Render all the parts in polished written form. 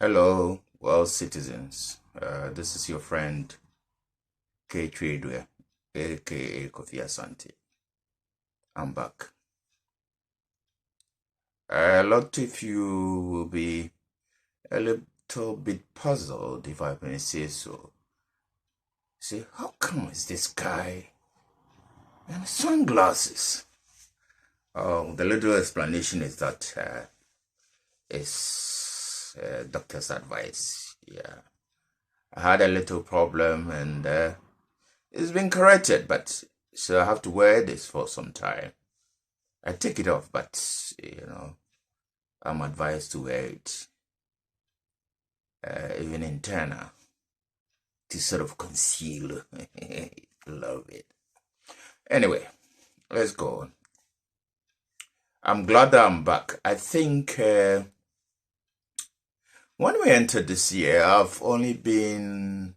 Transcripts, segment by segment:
Hello, well citizens. This is your friend K Tradeware, aka Kofi Asante. I'm back. A lot of you will be a little bit puzzled if I may say so. Say, how come is this guy and sunglasses? Oh, the little explanation is that it's doctor's advice. Yeah, I had a little problem and it's been corrected, but so I have to wear this for some time. I take it off, but I'm advised to wear it even internal to sort of conceal. Love it. Anyway, let's go on. I'm glad that I'm back. I think when we entered this year, I've only been,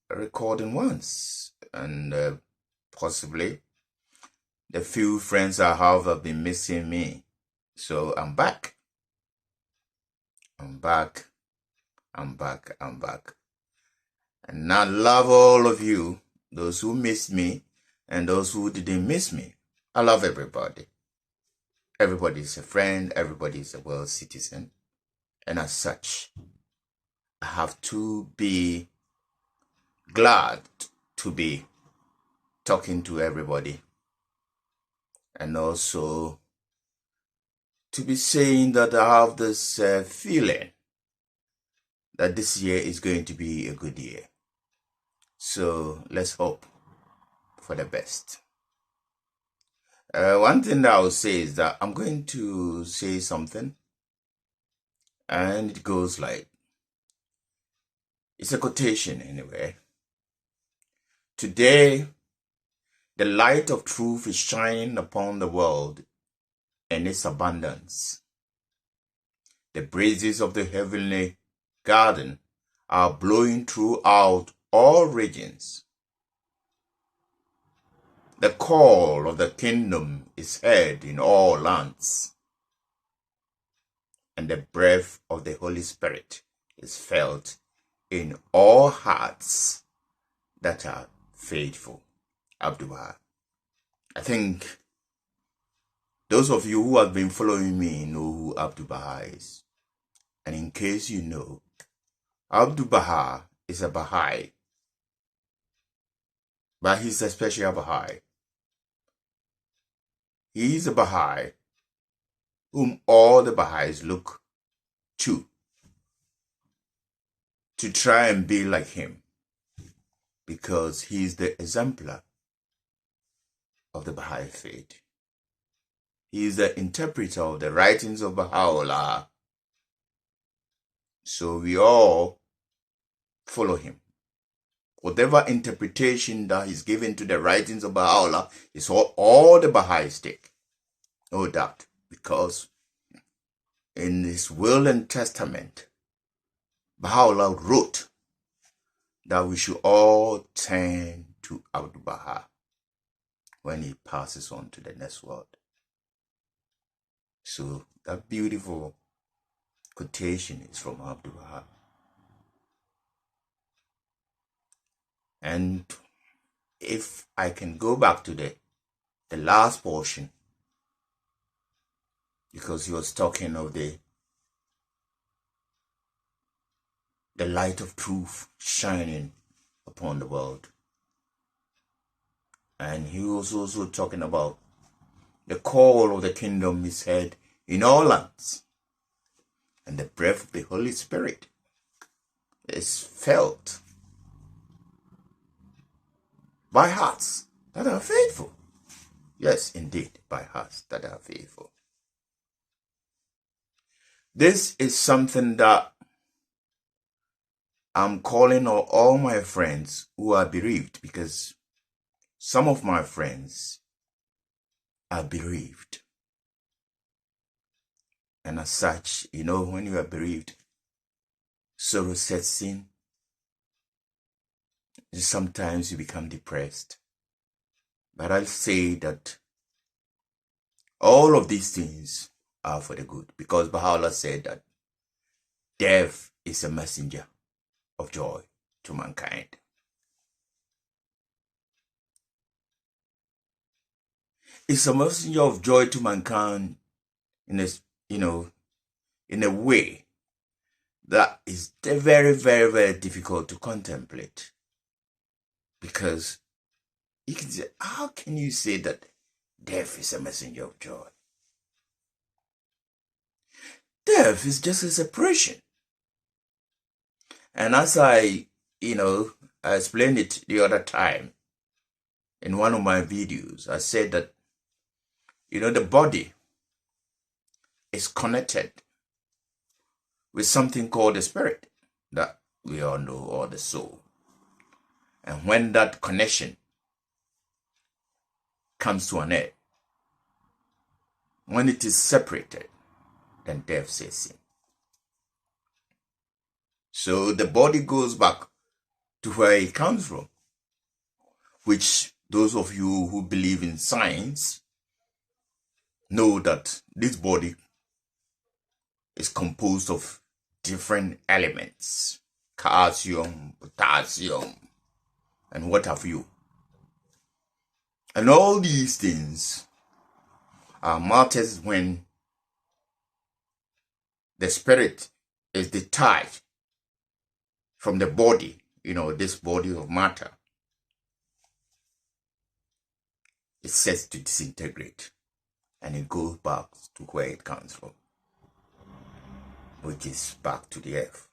recording once, and possibly the few friends I have been missing me. So I'm back. I'm back. And I love all of you, those who missed me and those who didn't miss me. I love everybody. Everybody is a friend. Everybody is a world citizen. And as such, I have to be glad to be talking to everybody. And also to be saying that I have this feeling that this year is going to be a good year. So let's hope for the best. One thing that I will say is that I'm going to say something, and it goes like, it's a quotation anyway. Today, the light of truth is shining upon the world in its abundance. The breezes of the heavenly garden are blowing throughout all regions. The call of the kingdom is heard in all lands, and the breath of the Holy Spirit is felt in all hearts that are faithful. Abdullah. I think those of you who have been following me know who Abdul-Baha is. And in case you know, Abdul-Baha is a Baha'i, but he's a special Baha'i. He is a Baha'i whom all the Baha'is look to try and be like him, because he is the exemplar of the Baha'i faith. He is the interpreter of the writings of Baha'u'llah. So we all follow him. Whatever interpretation that is given to the writings of Baha'u'llah is all the Baha'is take. No doubt. Because in his will and testament, Baha'u'llah wrote that we should all turn to Abdul-Baha when he passes on to the next world. So that beautiful quotation is from Abdul-Baha. And if I can go back to the last portion, because he was talking of the light of truth shining upon the world. And he was also talking about the call of the kingdom is heard in all lands, and the breath of the Holy Spirit is felt by hearts that are faithful. Yes, indeed, by hearts that are faithful. This is something that I'm calling on all my friends who are bereaved, because some of my friends are bereaved. And as such, when you are bereaved, sorrow sets in. Sometimes you become depressed. But I'll say that all of these things are for the good. Because Baha'u'llah said that death is a messenger of joy to mankind. It's a messenger of joy to mankind in a, in a way that is very, very, very difficult to contemplate. Because you can say, how can you say that death is a messenger of joy? Death is just a separation. And as I explained it the other time in one of my videos, I said that, the body is connected with something called the spirit that we all know, or the soul. And when that connection comes to an end, when it is separated, then death sets in. So the body goes back to where it comes from, which those of you who believe in science know that this body is composed of different elements, calcium, potassium, and what have you. And all these things are matters when the spirit is detached from the body, this body of matter. It sets to disintegrate and it goes back to where it comes from, which is back to the earth.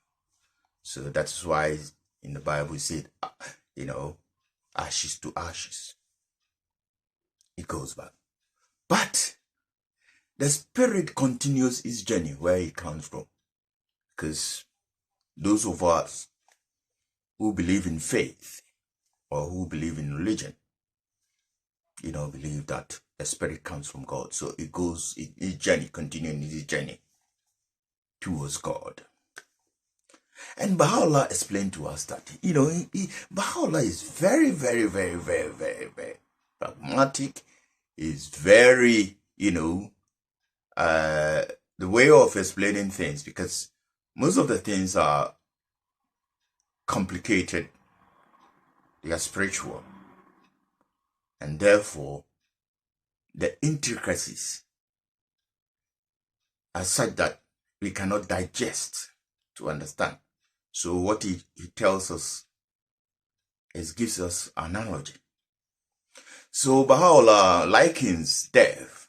So that's why in the Bible it said, ashes to ashes. It goes back. But the spirit continues its journey where it comes from. Because those of us who believe in faith or who believe in religion, believe that the spirit comes from God. So it goes, its journey, continuing its journey towards God. And Baha'u'llah explained to us that, Baha'u'llah is very, very, very, very, very, very pragmatic, is very, the way of explaining things, because most of the things are complicated, they are spiritual, and therefore the intricacies are such that we cannot digest to understand. So what he tells us is gives us analogy. So Baha'u'llah likens death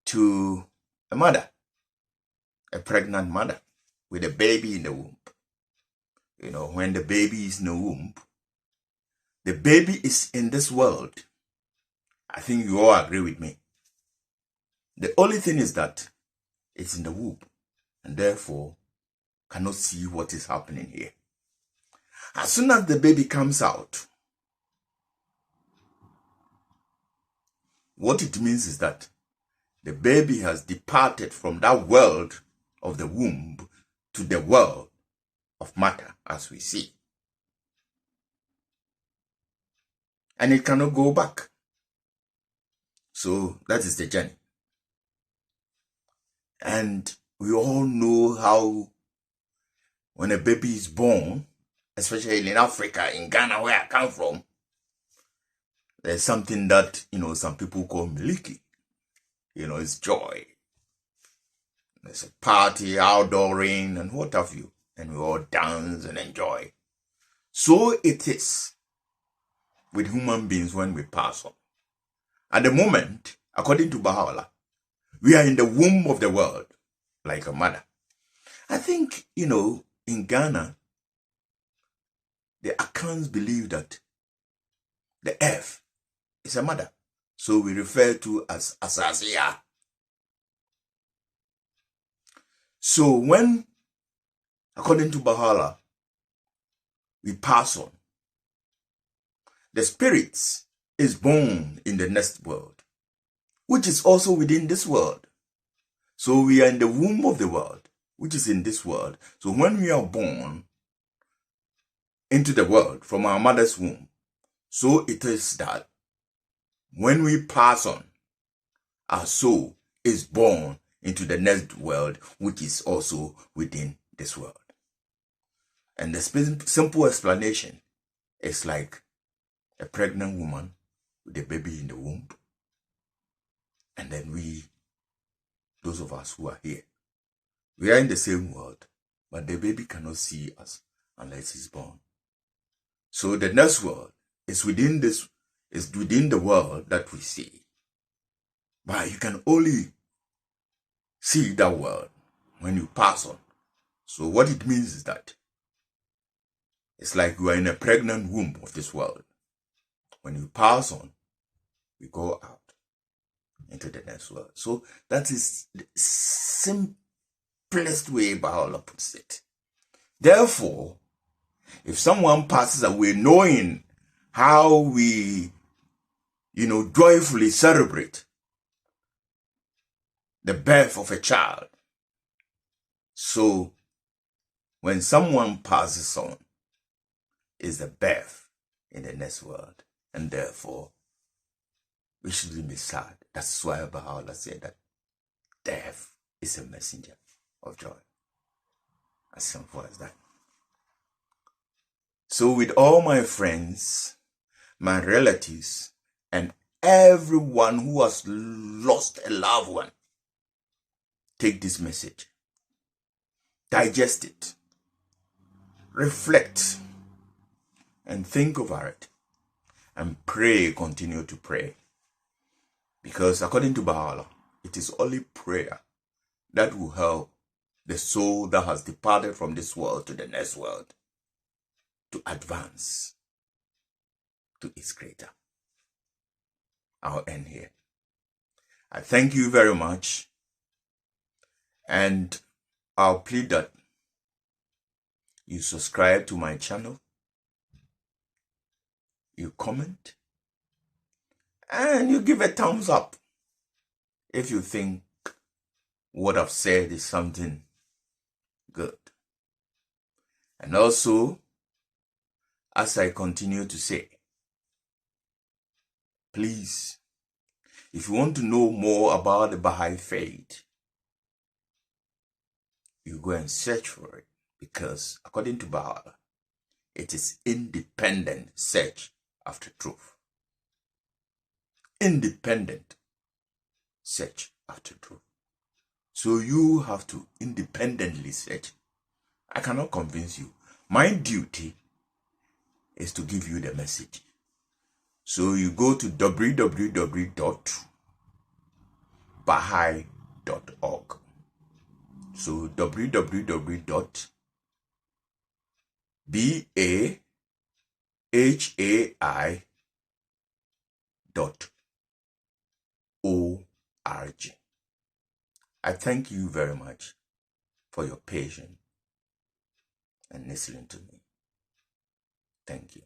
to a mother, a pregnant mother with a baby in the womb. When the baby is in the womb, the baby is in this world. I think you all agree with me. The only thing is that it's in the womb and therefore cannot see what is happening here. As soon as the baby comes out, what it means is that the baby has departed from that world of the womb to the world of matter, as we see. And it cannot go back. So that is the journey. And we all know how when a baby is born, especially in Africa, in Ghana, where I come from, there's something that, some people call miliki. It's joy. There's a party, outdooring, and what have you. And we all dance and enjoy. So it is with human beings when we pass on. At the moment, according to Baha'u'llah, we are in the womb of the world, like a mother. I think, in Ghana, the Akans believe that the earth is a mother. So we refer to as Asasiya. So when, according to Baha'u'llah, we pass on, the spirit is born in the next world, which is also within this world. So we are in the womb of the world, which is in this world. So when we are born into the world from our mother's womb, so it is that when we pass on, our soul is born into the next world, which is also within this world. And the simple explanation is like a pregnant woman with a baby in the womb. And then those of us who are here, we are in the same world, but the baby cannot see us unless he's born. So the next world is within the world that we see. But you can only see that world when you pass on. So what it means is that it's like you are in a pregnant womb of this world. When you pass on, we go out into the next world. So that is the simplest way Baha'u'llah puts it. Therefore, if someone passes away knowing how we, joyfully celebrate the birth of a child, so when someone passes on, is the birth in the next world. And therefore, we shouldn't be sad. That's why Baha'u'llah said that death is a messenger of joy. As simple as that. So with all my friends, my relatives, and everyone who has lost a loved one, take this message. Digest it. Reflect. And think over it. And pray, continue to pray. Because according to Baha'u'llah, it is only prayer that will help the soul that has departed from this world to the next world to advance to its creator. I'll end here. I thank you very much. And I'll plead that you subscribe to my channel, you comment, and you give a thumbs up if you think what I've said is something good. And also, as I continue to say, please, if you want to know more about the Baha'i faith, you go and search for it, because according to Baha'u'llah, it is independent search after truth. Independent search after truth. So you have to independently search. I cannot convince you. My duty is to give you the message. So you go to www.bahai.org. So www.bahai.org. I thank you very much for your patience and listening to me. Thank you.